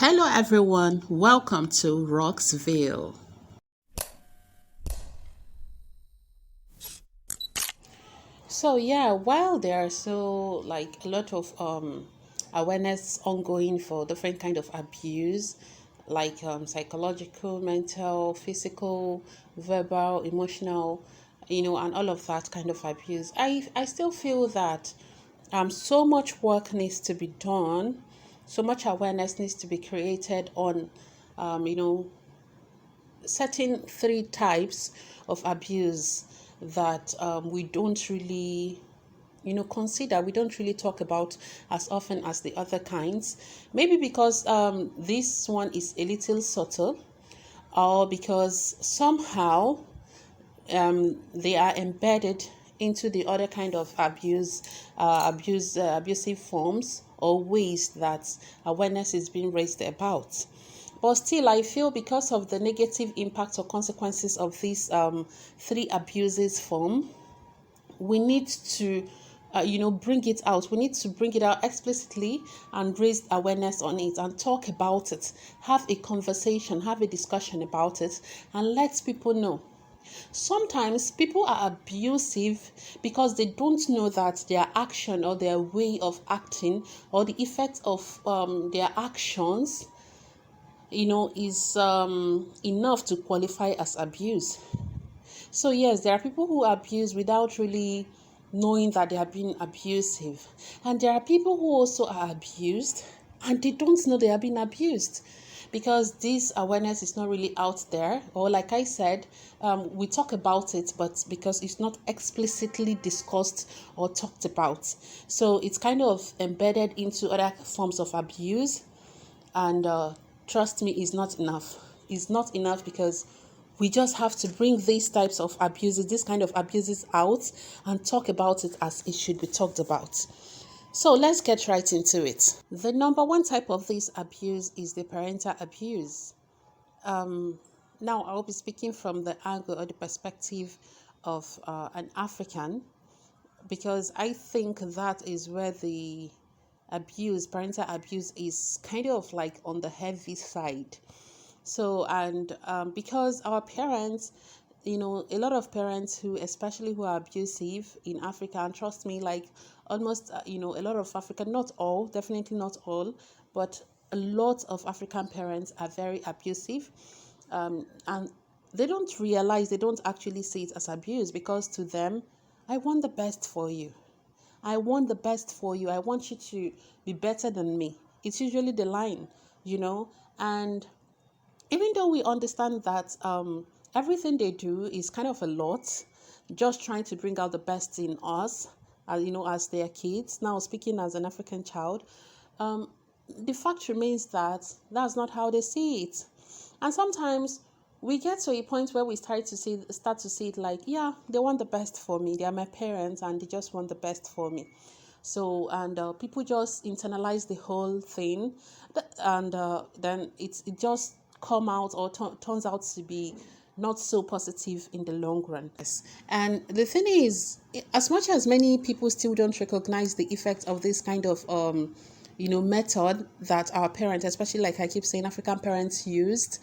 Hello everyone, welcome to ROCs-Ville. So yeah, while there are a lot of awareness ongoing for different kind of abuse, like psychological, mental, physical, verbal, emotional, and all of that kind of abuse, I still feel that so much work needs to be done, so much awareness needs to be created on certain three types of abuse that we don't really consider, we don't really talk about as often as the other kinds, maybe because this one is a little subtle, or because somehow they are embedded into the other kind of abusive forms or ways that awareness is being raised about. But still, I feel because of the negative impact or consequences of these three abuses form, we need to bring it out. We need to bring it out explicitly and raise awareness on it and talk about it, have a conversation, have a discussion about it, and let people know. Sometimes people are abusive because they don't know that their action or their way of acting or the effect of their actions is enough to qualify as abuse. So yes, there are people who abuse without really knowing that they are being abusive. And there are people who also are abused and they don't know they are being abused because this awareness is not really out there. Or like I said, we talk about it, but because it's not explicitly discussed or talked about. So it's kind of embedded into other forms of abuse. And trust me, it's not enough. It's not enough because we just have to bring these types of abuses, this kind of abuses out and talk about it as it should be talked about. So let's get right into it. The number one type of this abuse is the parental abuse. Now, I'll be speaking from the angle or the perspective of an African, because I think that is where the parental abuse, is kind of like on the heavy side. So, and because our parents, a lot of parents especially who are abusive in Africa, and trust me, like almost, a lot of African, not all, definitely not all, but a lot of African parents are very abusive. And they don't actually see it as abuse, because to them, I want the best for you. I want the best for you. I want you to be better than me. It's usually the line, and even though we understand that everything they do is kind of a lot, just trying to bring out the best in us, as their kids. Now, speaking as an African child, the fact remains that that's not how they see it. And sometimes we get to a point where we start to see it like, yeah, they want the best for me. They are my parents and they just want the best for me. So, and people just internalize the whole thing, and then it just come out or turns out to be not so positive in the long run. Yes. And the thing is, as much as many people still don't recognize the effect of this kind of method that our parents, especially like I keep saying, African parents used,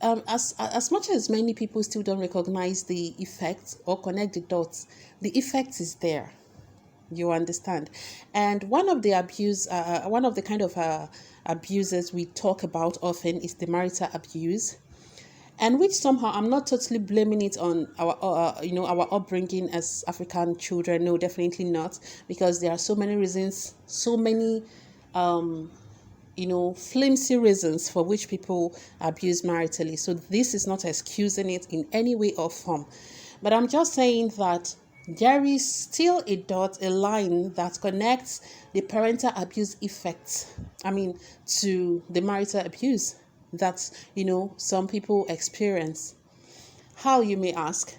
as much as many people still don't recognize the effect or connect the dots, the effect is there. You understand? And one of the kind of abuses we talk about often is the marital abuse, and which somehow I'm not totally blaming it on our upbringing as African children. No, definitely not, because there are so many reasons, so many flimsy reasons for which people abuse maritally. So this is not excusing it in any way or form. But I'm just saying that there is still a line that connects the parental abuse effect, to the marital abuse that, some people experience. How, you may ask?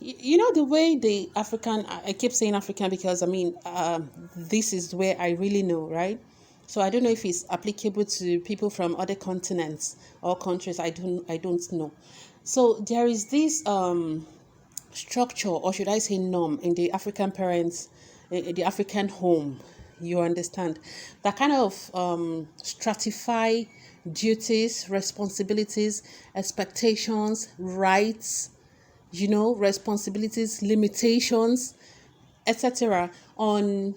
The way the African, I keep saying African because this is where I really know, right? So I don't know if it's applicable to people from other continents or countries. I don't know. So there is this structure, or should I say norm, in the African parents, the African home, You understand? That kind of stratify duties, responsibilities, expectations, rights, responsibilities, limitations, etc. on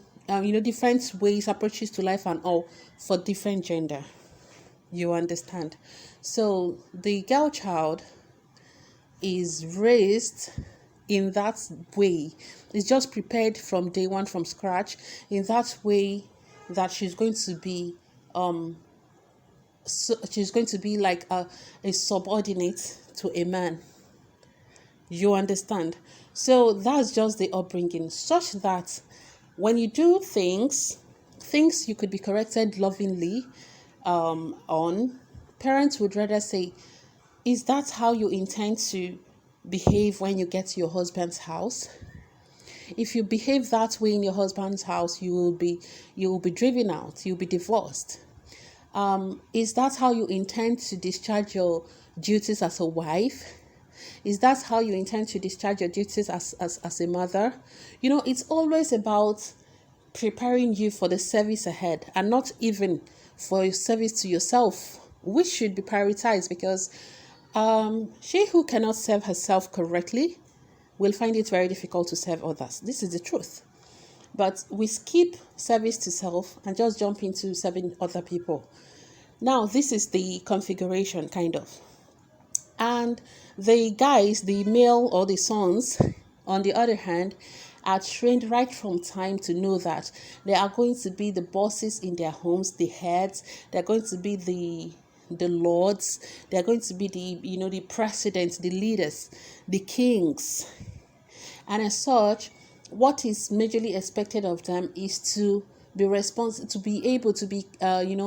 different ways, approaches to life and all for different gender. You understand? So the girl child is raised in that way. It's just prepared from day one from scratch in that way that she's going to be like a subordinate to a man. You understand? So that's just the upbringing, such that when you do things you could be corrected lovingly on. Parents would rather say, is that how you intend to behave when you get to your husband's house? If you behave that way in your husband's house, you will be driven out, you'll be divorced. Is that how you intend to discharge your duties as a wife? Is that how you intend to discharge your duties as a mother? It's always about preparing you for the service ahead, and not even for your service to yourself, which should be prioritized, because she who cannot serve herself correctly will find it very difficult to serve others. This is the truth. But we skip service to self and just jump into serving other people. Now, this is the configuration, kind of. And the guys, the male or the sons, on the other hand, are trained right from time to know that they are going to be the bosses in their homes, the heads. They're going to be the lords. They're going to be the presidents, the leaders, the kings. And as such, what is majorly expected of them is to be responsible, to be able to be have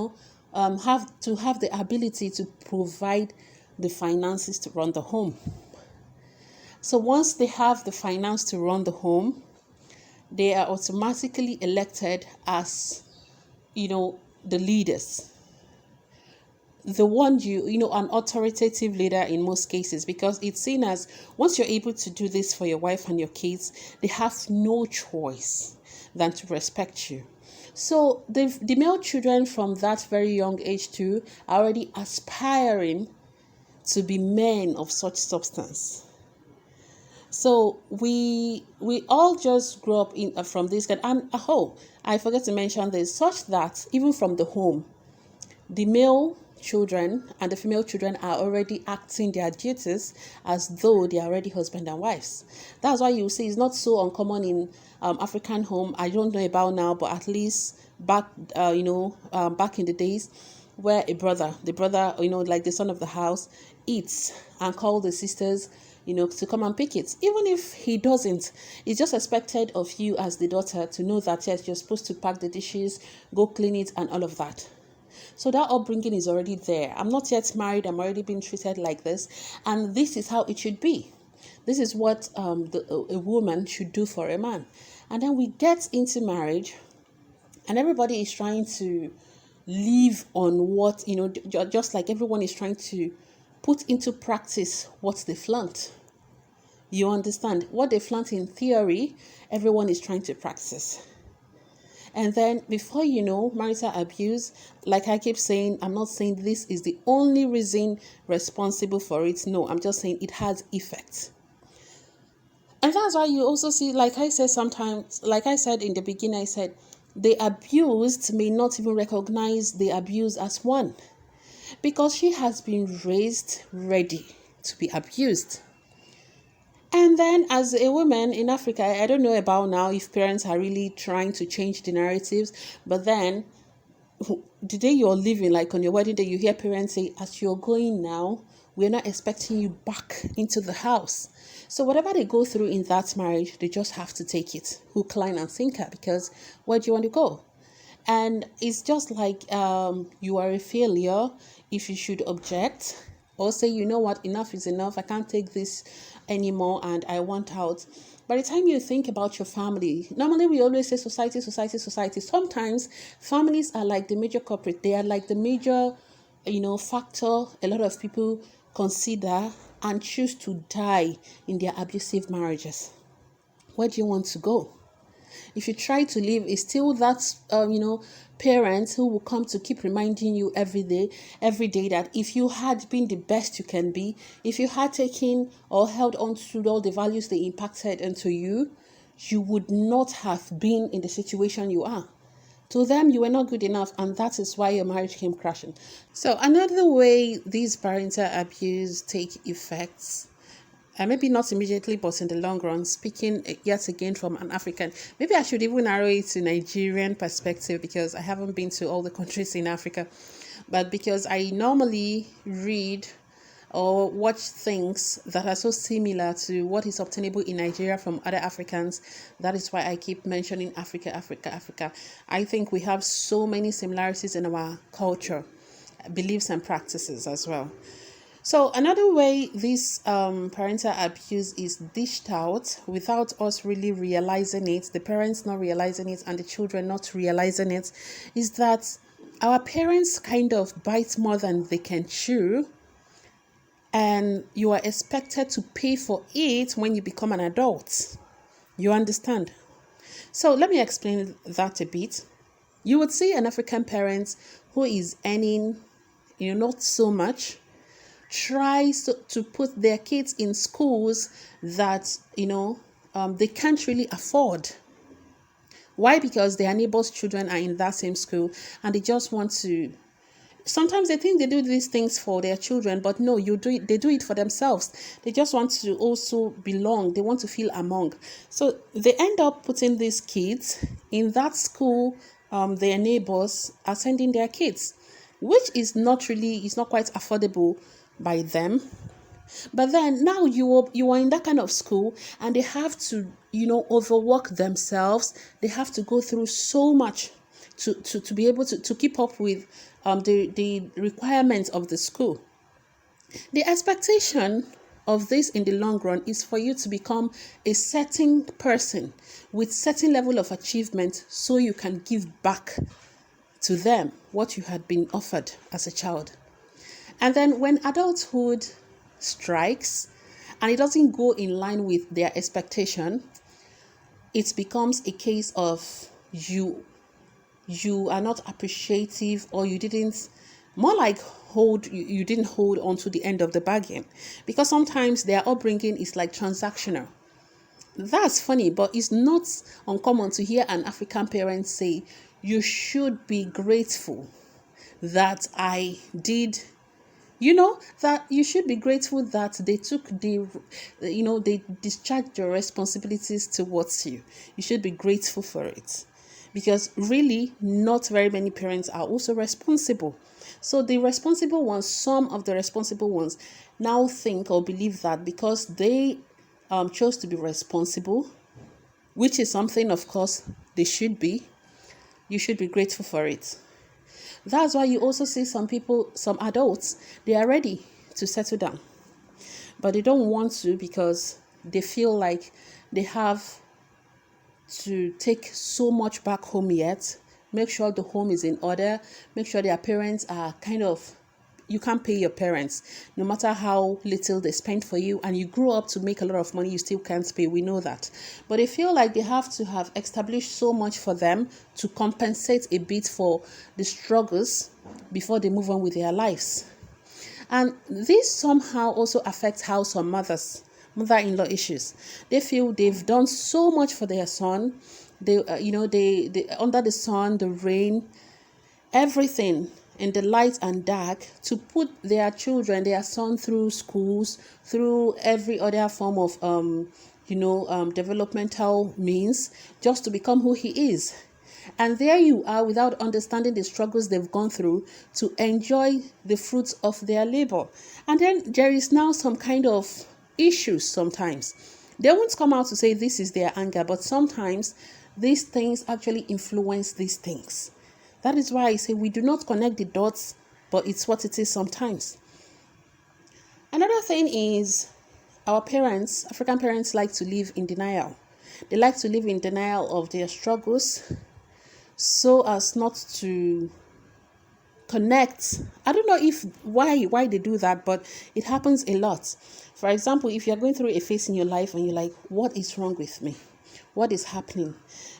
the ability to provide the finances to run the home. So once they have the finance to run the home, they are automatically elected as the leaders, the one an authoritative leader in most cases, because it's seen as, once you're able to do this for your wife and your kids, they have no choice than to respect you. So the male children from that very young age too are already aspiring to be men of such substance. So we all just grow up in from this kind. And I forgot to mention this, such that even from the home, the male children and the female children are already acting their duties as though they are already husband and wives. That's why you see it's not so uncommon in African home. I don't know about now, but at least back back in the days, where the brother, like the son of the house, eats and call the sisters to come and pick it. Even if he doesn't, it's just expected of you as the daughter to know that, yes, you're supposed to pack the dishes, go clean it, and all of that. So that upbringing is already there. I'm not yet married. I'm already being treated like this. And this is how it should be. This is what a woman should do for a man. And then we get into marriage, and everybody is trying to live on what, just like everyone is trying to put into practice what they flaunt. You understand? What they flaunt in theory, everyone is trying to practice. And then before you know, marital abuse, like I keep saying, I'm not saying this is the only reason responsible for it. No, I'm just saying it has effects. And that's why you also see, like I said in the beginning, I said, the abused may not even recognize the abuse as one, because she has been raised ready to be abused. And then as a woman in Africa, I don't know about now if parents are really trying to change the narratives, but then the day you're leaving, like on your wedding day, you hear parents say, as you're going now, we're not expecting you back into the house. So whatever they go through in that marriage, they just have to take it, hook, line, and sinker, because where do you want to go? And it's just like you are a failure if you should object or say, you know what, enough is enough, I can't take this anymore and I want out. By the time you think about your family, normally we always say society. Sometimes families are like the major culprit. They are like the major, factor a lot of people consider and choose to die in their abusive marriages. Where do you want to go? If you try to leave, it's still that, parents who will come to keep reminding you every day that if you had been the best you can be, if you had taken or held on to all the values they impacted into you, you would not have been in the situation you are. To them, you were not good enough, and that is why your marriage came crashing. So another way these parental abuse take effects, maybe not immediately, but in the long run, speaking yet again from an African, maybe I should even narrow it to Nigerian perspective because I haven't been to all the countries in Africa, but because I normally read or watch things that are so similar to what is obtainable in Nigeria from other Africans. That is why I keep mentioning Africa, Africa, Africa. I think we have so many similarities in our culture, beliefs and practices as well. So another way this parental abuse is dished out without us really realizing it, the parents not realizing it and the children not realizing it, is that our parents kind of bite more than they can chew, and you are expected to pay for it when you become an adult. You understand? So let me explain that a bit. You would see an African parent who is earning, not so much, tries to put their kids in schools that, they can't really afford. Why? Because their neighbors' children are in that same school and they just want to. Sometimes they think they do these things for their children, but no, they do it for themselves. They just want to also belong. They want to feel among. So they end up putting these kids in that school their neighbors are sending their kids, which is not quite affordable by them. But then now you are in that kind of school and they have to, overwork themselves. They have to go through so much to be able to keep up with the requirements of the school. The expectation of this in the long run is for you to become a certain person with certain level of achievement so you can give back to them what you had been offered as a child. And then when adulthood strikes and it doesn't go in line with their expectation, it becomes a case of you are not appreciative, or you didn't, more like you didn't hold on to the end of the bargain, because sometimes their upbringing is like transactional. That's funny, but it's not uncommon to hear an African parent say, you should be grateful that I did, that you should be grateful that they took they discharged your responsibilities towards you. You should be grateful for it. Because really, not very many parents are also responsible. So some of the responsible ones now think or believe that because they chose to be responsible, which is something, of course, they should be, you should be grateful for it. That's why you also see some adults, they are ready to settle down, but they don't want to because they feel like they have to take so much back home yet, make sure the home is in order, make sure their parents are you can't pay your parents, no matter how little they spend for you, and you grow up to make a lot of money, you still can't pay, we know that. But they feel like they have to have established so much for them to compensate a bit for the struggles before they move on with their lives. And this somehow also affects how some mother-in-law issues. They feel they've done so much for their son. They under the sun, the rain, everything in the light and dark, to put their son through schools, through every other form of developmental means, just to become who he is. And there you are, without understanding the struggles they've gone through to enjoy the fruits of their labor. And then there is now some kind of issues sometimes. They won't come out to say this is their anger, but sometimes these things actually influence these things. That is why I say we do not connect the dots, but it's what it is sometimes. Another thing is our parents, African parents, like to live in denial. They like to live in denial of their struggles so as not to connect. I don't know why they do that, but it happens a lot. For example, if you're going through a phase in your life and you're like, what is wrong with me? What is happening?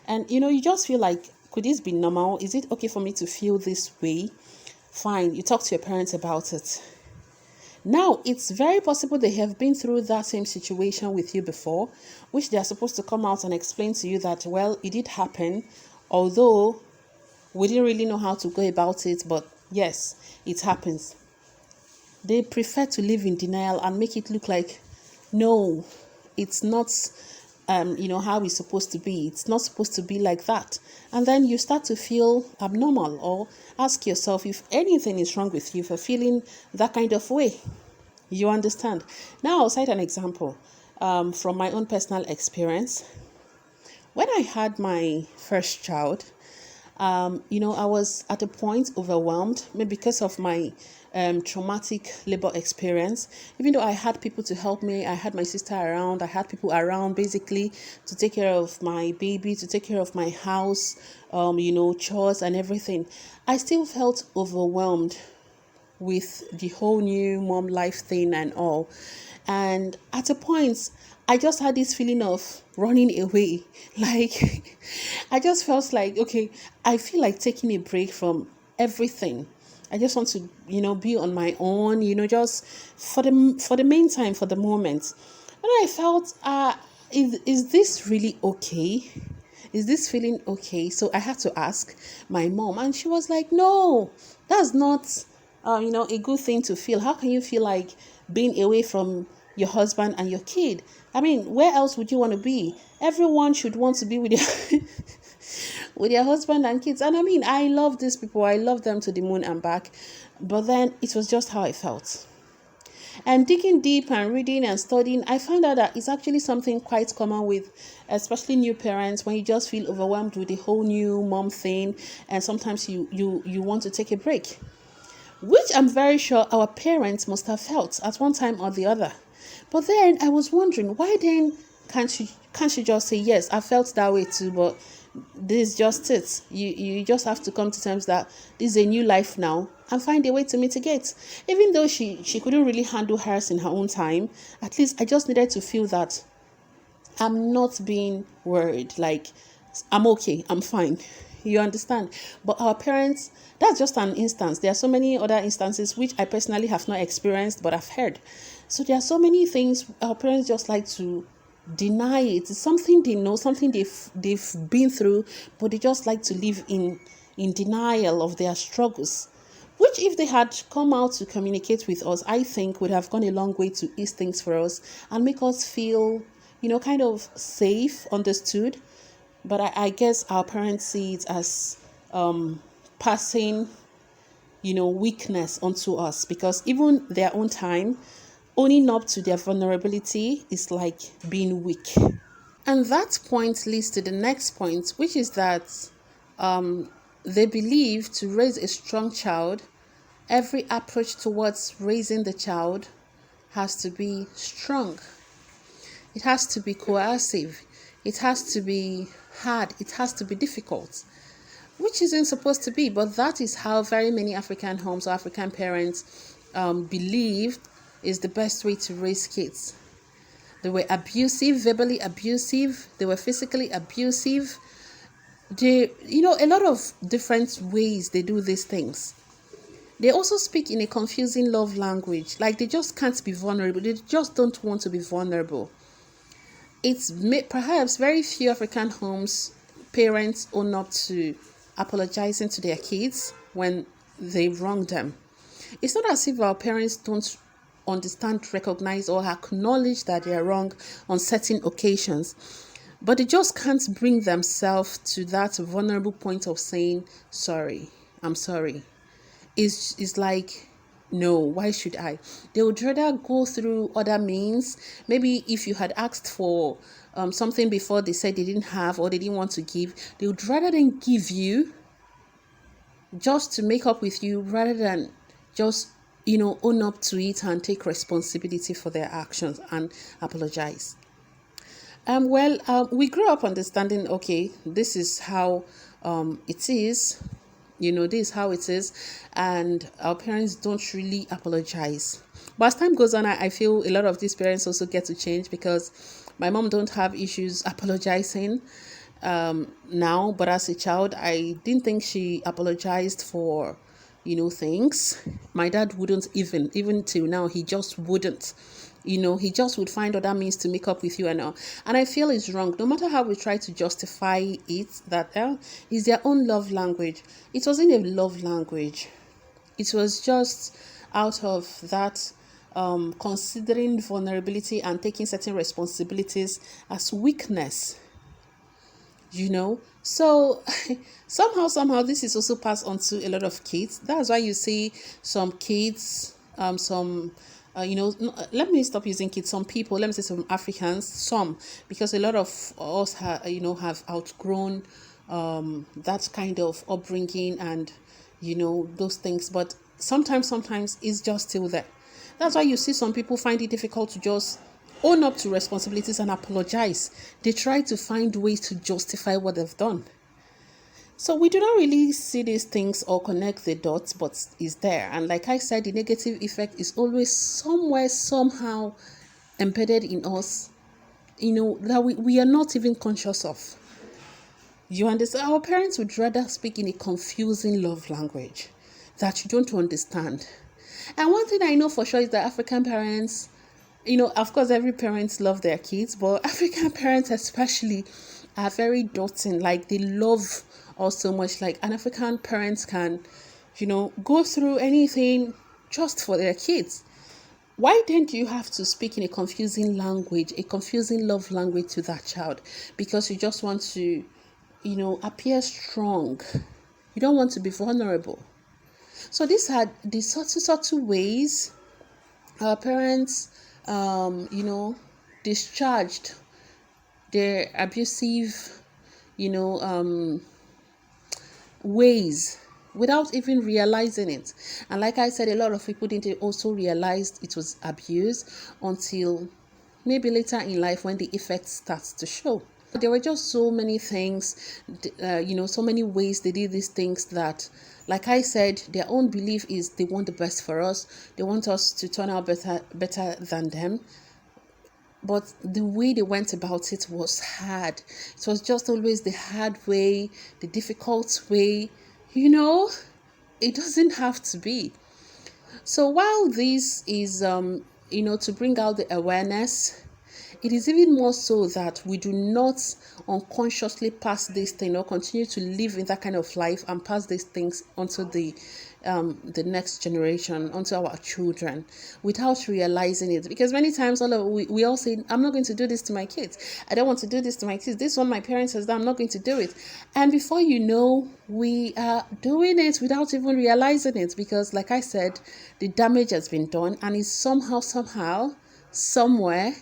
And you just feel like, could this be normal? Is it okay for me to feel this way? Fine, you talk to your parents about it. Now, it's very possible they have been through that same situation with you before, which they are supposed to come out and explain to you that, well, it did happen, although we didn't really know how to go about it, but yes, it happens. They prefer to live in denial and make it look like, no, it's not, how it's supposed to be. It's not supposed to be like that. And then you start to feel abnormal, or ask yourself if anything is wrong with you for feeling that kind of way. You understand? Now, I'll cite an example from my own personal experience. When I had my first child, I was at a point overwhelmed, maybe because of my traumatic labor experience. Even though I had people to help me, I had my sister around, I had people around basically to take care of my baby, to take care of my house, chores and everything. I still felt overwhelmed with the whole new mom life thing and all. And at a point, I just had this feeling of running away. Like, I just felt like, okay, I feel like taking a break from everything. I just want to, be on my own, just for the meantime, for the moment. And I felt, is this really okay? Is this feeling okay? So I had to ask my mom, and she was like, no, that's not, a good thing to feel. How can you feel like being away from your husband and your kid? I mean, where else would you want to be? Everyone should want to be with their with their husband and kids. And I mean, I love these people. I love them to the moon and back. But then it was just how I felt. And digging deep and reading and studying, I found out that it's actually something quite common with especially new parents, when you just feel overwhelmed with the whole new mom thing, and sometimes you want to take a break, which I'm very sure our parents must have felt at one time or the other. But then I was wondering, why then can't she just say, yes, I felt that way too, but this is just it. You just have to come to terms that this is a new life now and find a way to mitigate. Even though she couldn't really handle hers in her own time, at least I just needed to feel that I'm not being worried. Like, I'm okay, I'm fine. You understand? But our parents, that's just an instance. There are so many other instances which I personally have not experienced, but I've heard. So there are so many things our parents just like to deny it. It's something they know, something they've been through, but they just like to live in denial of their struggles. Which, if they had come out to communicate with us, I think would have gone a long way to ease things for us and make us feel, kind of safe, understood. But I guess our parents see it as passing, weakness onto us, because even their own time, owning up to their vulnerability is like being weak. And that point leads to the next point, which is that they believe to raise a strong child, every approach towards raising the child has to be strong. It has to be coercive. It has to be hard. It has to be difficult, which isn't supposed to be. But that is how very many African homes or African parents believe is the best way to raise kids. They were abusive, verbally abusive. They were physically abusive. A lot of different ways they do these things. They also speak in a confusing love language. Like, they just can't be vulnerable. They just don't want to be vulnerable. It's perhaps very few African homes, parents own up to apologizing to their kids when they wrong them. It's not as if our parents don't understand, recognize, or acknowledge that they are wrong on certain occasions, but they just can't bring themselves to that vulnerable point of saying, sorry, I'm sorry. It's like, no, why should I? They would rather go through other means. Maybe if you had asked for something before, they said they didn't have or they didn't want to give, they would rather than give you just to make up with you, rather than just own up to it and take responsibility for their actions and apologize. We grew up understanding, okay, this is how it is. This is how it is, and our parents don't really apologize. But as time goes on, I feel a lot of these parents also get to change, because My mom don't have issues apologizing now, but as a child, I didn't think she apologized for, things. My dad wouldn't even till now, he just wouldn't. He just would find other means to make up with you and all. And I feel it's wrong. No matter how we try to justify it, that is their own love language. It wasn't a love language. It was just out of that considering vulnerability and taking certain responsibilities as weakness. So somehow this is also passed on to a lot of kids. That's why you see some kids, some let me stop using kids, some people, let me say some Africans, some, because a lot of us have outgrown that kind of upbringing and those things, but sometimes it's just still there. That's why you see some people find it difficult to just own up to responsibilities and apologize. They try to find ways to justify what they've done. So we do not really see these things or connect the dots, but it's there. And like I said, the negative effect is always somewhere, somehow embedded in us, that we are not even conscious of. You understand? Our parents would rather speak in a confusing love language that you don't understand. And one thing I know for sure is that African parents, of course, every parent love their kids, but African parents especially are very doting. Like, they love us so much. Like, an African parent can, go through anything just for their kids. Why then do you have to speak in a confusing language, a confusing love language to that child? Because you just want to, appear strong. You don't want to be vulnerable. So these are the subtle ways our parents discharged their abusive, ways without even realizing it. And like I said, a lot of people didn't also realize it was abuse until maybe later in life when the effect starts to show. There were just so many things, so many ways they did these things that, like I said, their own belief is they want the best for us. They want us to turn out better than them. But the way they went about it was hard. It was just always the hard way, the difficult way. It doesn't have to be. So while this is, to bring out the awareness, it is even more so that we do not unconsciously pass this thing or continue to live in that kind of life and pass these things onto the next generation, onto our children, without realizing it. Because many times we all say, I'm not going to do this to my kids. I don't want to do this to my kids. This one my parents has done, I'm not going to do it. And before you know, we are doing it without even realizing it. Because like I said, the damage has been done and it's somehow, somewhere,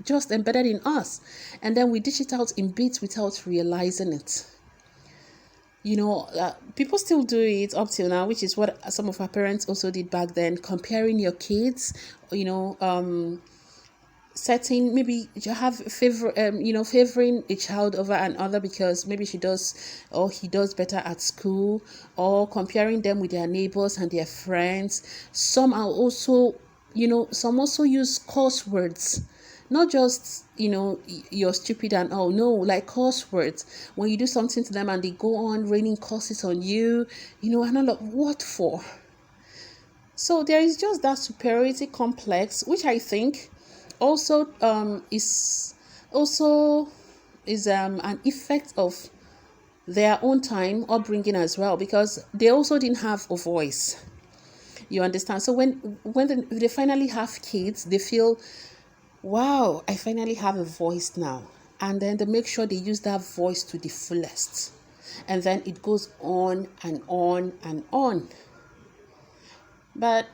just embedded in us, and then we dish it out in bits without realizing it. People still do it up till now, which is what some of our parents also did back then, comparing your kids, setting, maybe you have favoring a child over another because maybe she does or he does better at school, or comparing them with their neighbors and their friends. Some are also, some also use curse words. Not just, you're stupid and oh no, like curse words. When you do something to them and they go on raining curses on you, and all of what for? So there is just that superiority complex, which I think also is an effect of their own time upbringing as well, because they also didn't have a voice. You understand? So when they finally have kids, they feel, wow, I finally have a voice now. And then they make sure they use that voice to the fullest. And then it goes on and on and on. But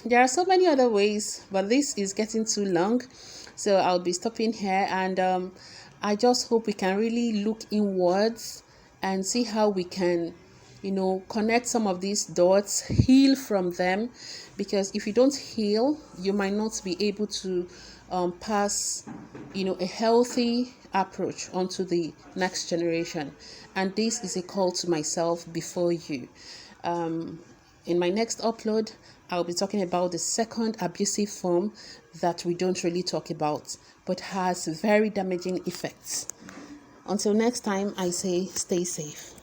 there are so many other ways, but this is getting too long. So I'll be stopping here. And I just hope we can really look inwards and see how we can, connect some of these dots, heal from them. Because if you don't heal, you might not be able to pass, a healthy approach onto the next generation. And this is a call to myself before you. In my next upload, I'll be talking about the second abusive form that we don't really talk about, but has very damaging effects. Until next time, I say stay safe.